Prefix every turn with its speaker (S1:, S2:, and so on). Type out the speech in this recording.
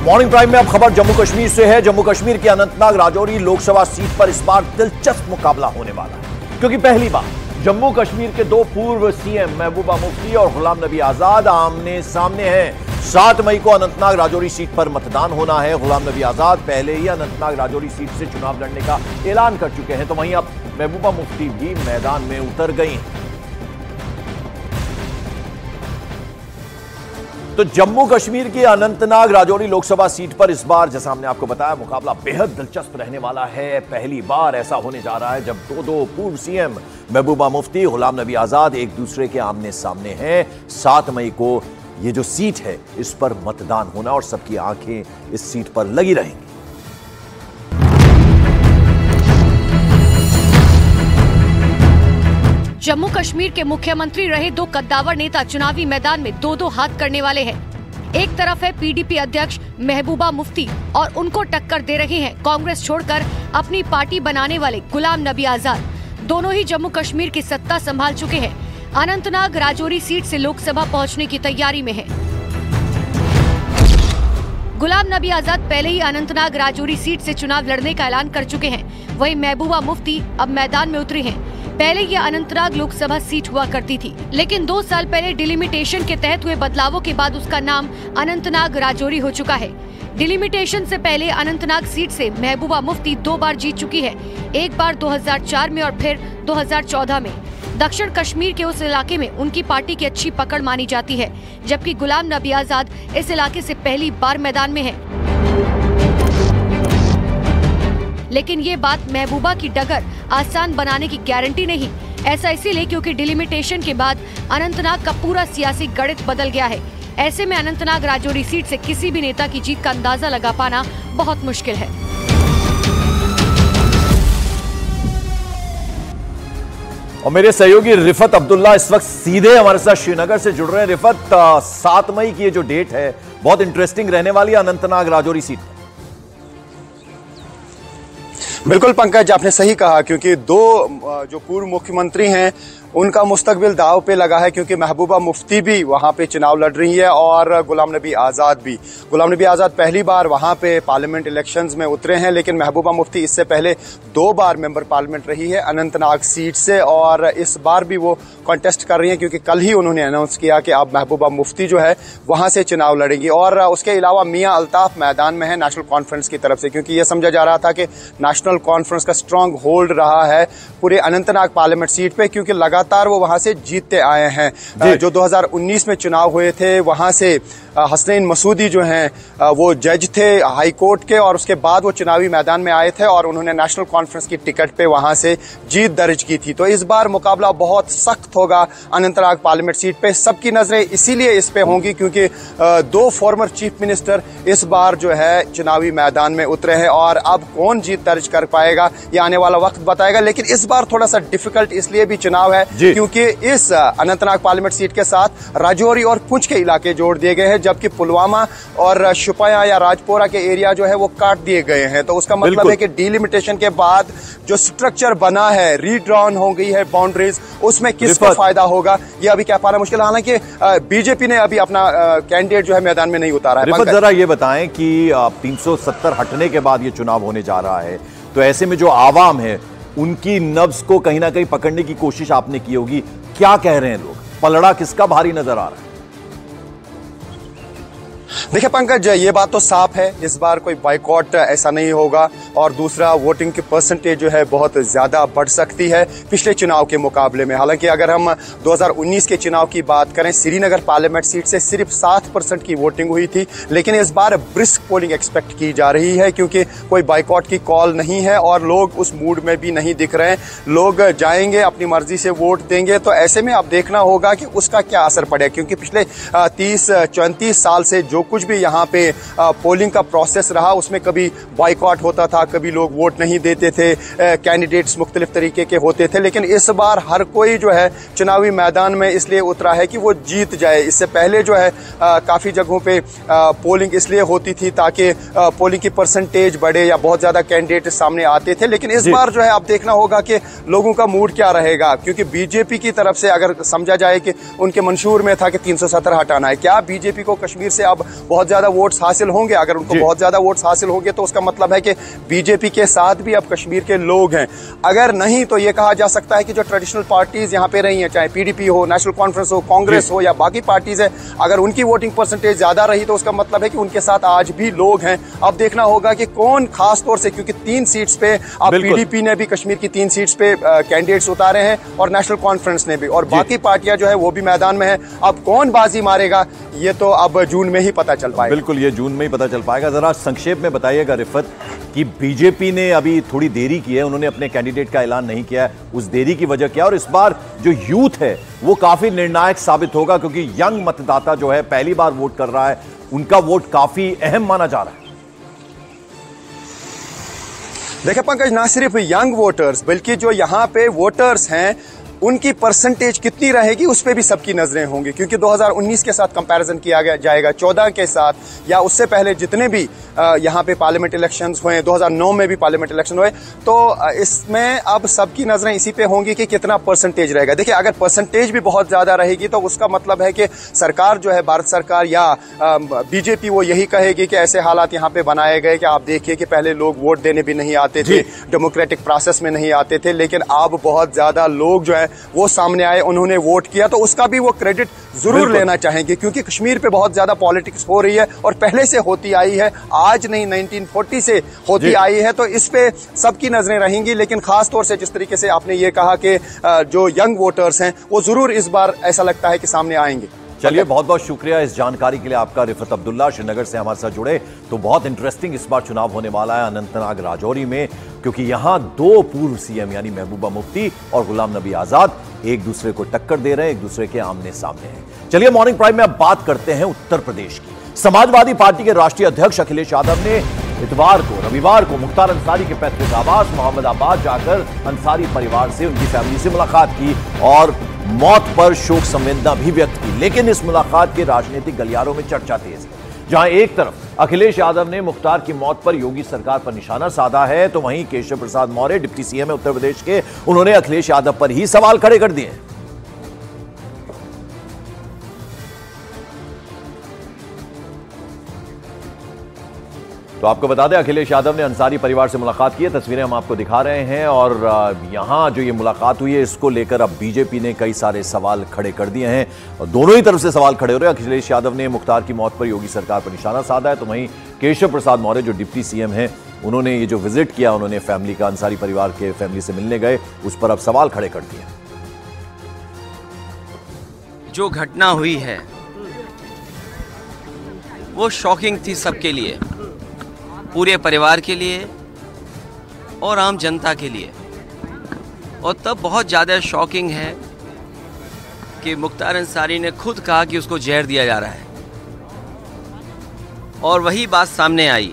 S1: Morning prime में अब खबर जम्मू कश्मीर से है। जम्मू कश्मीर के अनंतनाग राजौरी लोकसभा सीट पर इस बार दिलचस्प मुकाबला होने वाला है, क्योंकि पहली बार जम्मू कश्मीर के दो पूर्व सीएम महबूबा मुफ्ती और गुलाम नबी आजाद आमने सामने हैं। 7 मई को अनंतनाग राजौरी सीट पर मतदान होना है। गुलाम नबी आजाद पहले ही अनंतनाग राजौरी सीट से चुनाव लड़ने का ऐलान कर चुके हैं, तो वहीं अब महबूबा मुफ्ती भी मैदान में उतर गई हैं। तो जम्मू कश्मीर की अनंतनाग राजौरी लोकसभा सीट पर इस बार, जैसा हमने आपको बताया, मुकाबला बेहद दिलचस्प रहने वाला है। पहली बार ऐसा होने जा रहा है जब दो पूर्व सीएम महबूबा मुफ्ती, गुलाम नबी आजाद एक दूसरे के आमने सामने हैं। 7 मई को ये जो सीट है इस पर मतदान होना और सबकी आंखें इस सीट पर लगी रहेंगी।
S2: जम्मू कश्मीर के मुख्यमंत्री रहे दो कद्दावर नेता चुनावी मैदान में दो हाथ करने वाले हैं। एक तरफ है पीडीपी अध्यक्ष महबूबा मुफ्ती और उनको टक्कर दे रहे हैं कांग्रेस छोड़कर अपनी पार्टी बनाने वाले गुलाम नबी आजाद। दोनों ही जम्मू कश्मीर की सत्ता संभाल चुके हैं। अनंतनाग राजौरी सीट से लोकसभा पहुंचने की तैयारी में है। गुलाम नबी आजाद पहले ही अनंतनाग राजौरी सीट से चुनाव लड़ने का ऐलान कर चुके हैं। वहीं महबूबा मुफ्ती अब मैदान में उतरी हैं। पहले ये अनंतनाग लोकसभा सीट हुआ करती थी, लेकिन 2 साल पहले डिलिमिटेशन के तहत हुए बदलावों के बाद उसका नाम अनंतनाग राजौरी हो चुका है। डिलिमिटेशन से पहले अनंतनाग सीट से महबूबा मुफ्ती 2 बार जीत चुकी है, एक बार 2004 में और फिर 2014 में। दक्षिण कश्मीर के उस इलाके में उनकी पार्टी की अच्छी पकड़ मानी जाती है, जबकि गुलाम नबी आजाद इस इलाके से पहली बार मैदान में है। लेकिन ये बात महबूबा की डगर आसान बनाने की गारंटी नहीं। ऐसा इसीलिए क्योंकि डिलिमिटेशन के बाद अनंतनाग का पूरा सियासी गणित बदल गया है। ऐसे में अनंतनाग राजौरी सीट से किसी भी नेता की जीत का अंदाजा लगा पाना बहुत मुश्किल है।
S1: और मेरे सहयोगी रिफत अब्दुल्ला इस वक्त सीधे हमारे साथ श्रीनगर से जुड़ रहे हैं। रिफत, 7 मई की ये जो डेट है बहुत इंटरेस्टिंग रहने वाली है अनंतनाग राजौरी सीट।
S3: बिल्कुल पंकज, आपने सही कहा, क्योंकि दो जो पूर्व मुख्यमंत्री हैं उनका मुस्तकबिल दाव पे लगा है, क्योंकि महबूबा मुफ्ती भी वहां पे चुनाव लड़ रही है और गुलाम नबी आजाद भी। गुलाम नबी आजाद पहली बार वहां पे पार्लियामेंट इलेक्शंस में उतरे हैं, लेकिन महबूबा मुफ्ती इससे पहले 2 बार मेंबर पार्लियामेंट रही है अनंतनाग सीट से और इस बार भी वो कॉन्टेस्ट कर रही हैं, क्योंकि कल ही उन्होंने अनाउंस किया कि अब महबूबा मुफ्ती जो है वहां से चुनाव लड़ेंगी। और उसके अलावा मियां अल्ताफ मैदान में है नेशनल कॉन्फ्रेंस की तरफ से, क्योंकि यह समझा जा रहा था कि नेशनल कॉन्फ्रेंस का स्ट्रांग होल्ड रहा है पूरे अनंतनाग पार्लियामेंट सीट पे, क्योंकि लगातार वो वहां से जीतते आए हैं। जो 2019 में चुनाव हुए थे वहां से हसनैन मसूदी जो हैं वो जज थे हाई कोर्ट के, और उसके बाद वो चुनावी मैदान में आए थे और उन्होंने नेशनल कॉन्फ्रेंस की टिकट पे वहां से जीत दर्ज की थी। तो इस बार मुकाबला बहुत सख्त होगा अनंतनाग पार्लियामेंट सीट पे। सबकी नजरें इसीलिए इस पे होंगी क्योंकि 2 फॉर्मर चीफ मिनिस्टर इस बार जो है चुनावी मैदान में उतरे हैं, और अब कौन जीत दर्ज कर पाएगा ये आने वाला वक्त बताएगा। लेकिन इस बार थोड़ा सा डिफिकल्ट इसलिए भी चुनाव है क्योंकि इस अनंतनाग पार्लियामेंट सीट के साथ राजौरी और पुंछ के इलाके जोड़ दिए गए हैं, जबकि पुलवामा और शुपाया या राजपोरा के एरिया जो है वो काट दिए गए हैं। तो उसका मतलब है कि डिलिमिटेशन के बाद जो स्ट्रक्चर बना है, रीड्रॉन हो गई है बाउंड्रीज, उसमें किसको फायदा होगा ये अभी कह पाना मुश्किल है। हालांकि बीजेपी ने अभी अपना कैंडिडेट जो है मैदान में नहीं उतारा है।
S1: जरा ये बताएं कि 370 हटने के बाद ये चुनाव होने जा रहा है, तो ऐसे में जो आवाम है उनकी नब्ज को कहीं ना कहीं पकड़ने की कोशिश आपने की होगी। क्या कह रहे हैं लोग? पलड़ा किसका भारी नजर आ रहा है?
S3: देखिए पंकज, ये बात तो साफ है, इस बार कोई बाइकॉट ऐसा नहीं होगा, और दूसरा वोटिंग की परसेंटेज जो है बहुत ज्यादा बढ़ सकती है पिछले चुनाव के मुकाबले में। हालांकि अगर हम 2019 के चुनाव की बात करें, श्रीनगर पार्लियामेंट सीट से सिर्फ 7% की वोटिंग हुई थी, लेकिन इस बार ब्रिस्क पोलिंग एक्सपेक्ट की जा रही है, क्योंकि कोई बाइकॉट की कॉल नहीं है और लोग उस मूड में भी नहीं दिख रहे हैं। लोग जाएंगे, अपनी मर्जी से वोट देंगे। तो ऐसे में अब देखना होगा कि उसका क्या असर पड़ेगा, क्योंकि पिछले 30-34 साल से जो कुछ भी यहाँ पे पोलिंग का प्रोसेस रहा उसमें कभी बॉयकॉट होता था, कभी लोग वोट नहीं देते थे, कैंडिडेट्स मुख्तलिफ तरीके के होते थे। लेकिन इस बार हर कोई जो है चुनावी मैदान में इसलिए उतरा है कि वो जीत जाए। इससे पहले जो है काफ़ी जगहों पे पोलिंग इसलिए होती थी ताकि पोलिंग की परसेंटेज बढ़े या बहुत ज़्यादा कैंडिडेट सामने आते थे। लेकिन इस बार जो है अब देखना होगा कि लोगों का मूड क्या रहेगा, क्योंकि बीजेपी की तरफ से अगर समझा जाए कि उनके मंशूर में था कि 370 हटाना है, क्या बीजेपी को कश्मीर से अब बहुत ज्यादा वोट्स हासिल होंगे। अगर उनको बहुत ज्यादा वोट्स हासिल होंगे तो उसका मतलब है कि बीजेपी के साथ भी अब कश्मीर के लोग हैं। अगर नहीं तो ये कहा जा सकता है कि जो ट्रेडिशनल पार्टीज यहाँ पे रही हैं, चाहे पीडीपी हो, नेशनल कॉन्फ्रेंस हो, कांग्रेस हो या बाकी पार्टीज है, अगर उनकी वोटिंग परसेंटेज ज्यादा रही तो उसका मतलब है कि उनके साथ आज भी लोग हैं। अब देखना होगा कि कौन खास तौर से, क्योंकि 3 सीट्स पे अब पीडीपी ने भी कश्मीर की 3 सीट्स पे कैंडिडेट्स उतारे हैं और नेशनल कॉन्फ्रेंस ने भी, और बाकी पार्टियां जो है वो भी मैदान में है। अब कौन बाजी मारेगा ये तो अब जून में ही पता चल पाएगा।
S1: बिल्कुल, ये जून में ही पता चल पाएगा। जरा संक्षेप में बताइएगा रिफत कि बीजेपी ने अभी थोड़ी देरी की है, उन्होंने अपने कैंडिडेट का ऐलान नहीं किया है, उस देरी की वजह क्या, और इस बार जो यूथ है वो काफी निर्णायक साबित होगा क्योंकि यंग मतदाता जो है पहली बार वोट कर रहा है, उनका वोट काफी अहम माना जा रहा है।
S3: देखिए पंकज, ना सिर्फ यंग वोटर्स बल्कि जो यहाँ पे वोटर्स हैं उनकी परसेंटेज कितनी रहेगी उस पे भी सबकी नजरें होंगी, क्योंकि 2019 के साथ कंपैरिजन किया जाएगा, 14 के साथ या उससे पहले जितने भी यहाँ पे पार्लियामेंट इलेक्शंस हुए, 2009 में भी पार्लियामेंट इलेक्शन हुए, तो इसमें अब सबकी नजरें इसी पे होंगी कि कितना परसेंटेज रहेगा। देखिए, अगर परसेंटेज भी बहुत ज्यादा रहेगी तो उसका मतलब है कि सरकार जो है, भारत सरकार या बीजेपी, वो यही कहेगी कि ऐसे हालात यहाँ पे बनाए गए कि आप देखिए कि पहले लोग वोट देने भी नहीं आते थे, डेमोक्रेटिक प्रोसेस में नहीं आते थे, लेकिन अब बहुत ज्यादा लोग जो है वो सामने आए, उन्होंने वोट किया, तो उसका भी वो क्रेडिट जरूर लेना चाहेंगे, क्योंकि कश्मीर पे बहुत ज्यादा पॉलिटिक्स हो रही है और पहले से होती आई है, आज नहीं 1940 से होती आई है, तो इस पे सबकी नजरें रहेंगी। लेकिन खास तौर से जिस तरीके से आपने ये कहा कि जो यंग वोटर्स हैं वो जरूर इस बार ऐसा लगता है कि सामने आएंगे।
S1: चलिए, बहुत बहुत शुक्रिया इस जानकारी के लिए आपका रिफत अब्दुल्ला, श्रीनगर से हमारे साथ जुड़े। तो बहुत इंटरेस्टिंग इस बार चुनाव होने वाला है अनंतनाग राजौरी में, क्योंकि यहां 2 पूर्व सीएम यानी महबूबा मुफ्ती और गुलाम नबी आजाद एक दूसरे को टक्कर दे रहे हैं, एक दूसरे के आमने सामने हैं। चलिए, मॉर्निंग प्राइम में अब बात करते हैं उत्तर प्रदेश की। समाजवादी पार्टी के राष्ट्रीय अध्यक्ष अखिलेश यादव ने रविवार को मुख्तार अंसारी के पैतृक आवास मोहम्मदाबाद जाकर अंसारी परिवार से, उनकी फैमिली से मुलाकात की और मौत पर शोक संवेदना भी व्यक्त की। लेकिन इस मुलाकात के राजनीतिक गलियारों में चर्चा तेज है। जहां एक तरफ अखिलेश यादव ने मुख्तार की मौत पर योगी सरकार पर निशाना साधा है, तो वहीं केशव प्रसाद मौर्य, डिप्टी सीएम है उत्तर प्रदेश के, उन्होंने अखिलेश यादव पर ही सवाल खड़े कर दिए। तो आपको बता दें, अखिलेश यादव ने अंसारी परिवार से मुलाकात की है, तस्वीरें हम आपको दिखा रहे हैं, और यहां जो ये मुलाकात हुई है इसको लेकर अब बीजेपी ने कई सारे सवाल खड़े कर दिए हैं और दोनों ही तरफ से सवाल खड़े हो रहे हैं। अखिलेश यादव ने मुख्तार की मौत पर योगी सरकार पर निशाना साधा है, तो वहीं केशव प्रसाद मौर्य जो डिप्टी सीएम हैं, उन्होंने ये जो विजिट किया, उन्होंने फैमिली का, अंसारी परिवार के फैमिली से मिलने गए, उस पर अब सवाल खड़े कर दिए।
S4: जो घटना हुई है वो शॉकिंग थी सबके लिए, पूरे परिवार के लिए और आम जनता के लिए। और तब बहुत ज़्यादा शॉकिंग है कि मुख्तार अंसारी ने खुद कहा कि उसको जहर दिया जा रहा है, और वही बात सामने आई।